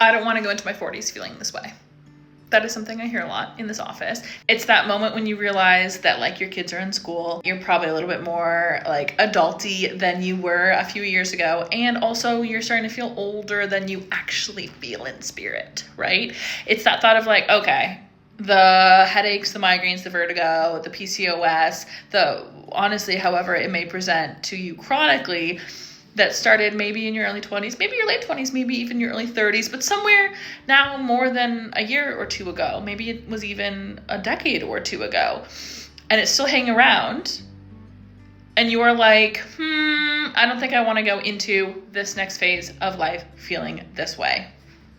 I don't want to go into my 40s feeling this way. That is something I hear a lot in this office. It's that moment when you realize that like your kids are in school, you're probably a little bit more like adulty than you were a few years ago. And also you're starting to feel older than you actually feel in spirit, right? It's that thought of like, okay, the headaches, the migraines, the vertigo, the PCOS, honestly, however it may present to you chronically, that started maybe in your early 20s, maybe your late 20s, maybe even your early 30s, but somewhere now more than a year or two ago, maybe it was even a decade or two ago, and it's still hanging around, and you are like, I don't think I want to go into this next phase of life feeling this way,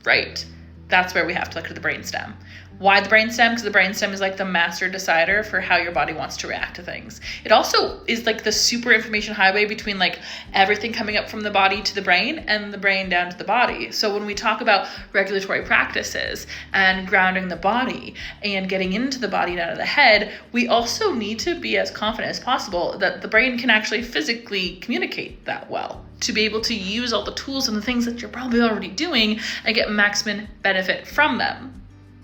right? That's where we have to look at the brainstem. Why the brainstem? Because the brainstem is like the master decider for how your body wants to react to things. It also is like the super information highway between like everything coming up from the body to the brain and the brain down to the body. So when we talk about regulatory practices and grounding the body and getting into the body and out of the head, we also need to be as confident as possible that the brain can actually physically communicate that well, to be able to use all the tools and the things that you're probably already doing and get maximum benefit from them.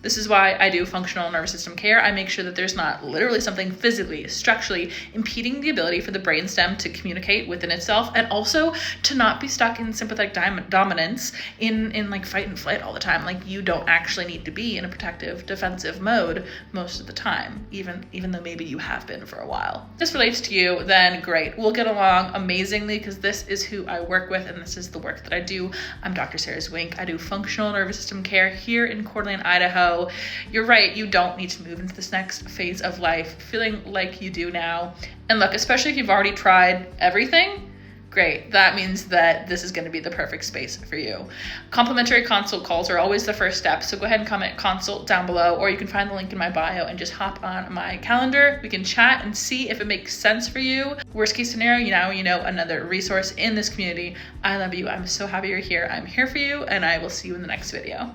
This is why I do functional nervous system care. I make sure that there's not literally something physically, structurally impeding the ability for the brainstem to communicate within itself, and also to not be stuck in sympathetic dominance in like fight and flight all the time. Like you don't actually need to be in a protective, defensive mode most of the time, even though maybe you have been for a while. If this relates to you, then great. We'll get along amazingly because this is who I work with and this is the work that I do. I'm Dr. Sara Zwink. I do functional nervous system care here in Coeur d'Alene, Idaho. You're right, you don't need to move into this next phase of life feeling like you do now. And look, especially if you've already tried everything, great. That means that this is going to be the perfect space for you. Complimentary consult calls are always the first step. So go ahead and comment consult down below, or you can find the link in my bio and just hop on my calendar. We can chat and see if it makes sense for you. Worst case scenario, you know another resource in this community. I love you. I'm so happy you're here. I'm here for you, and I will see you in the next video.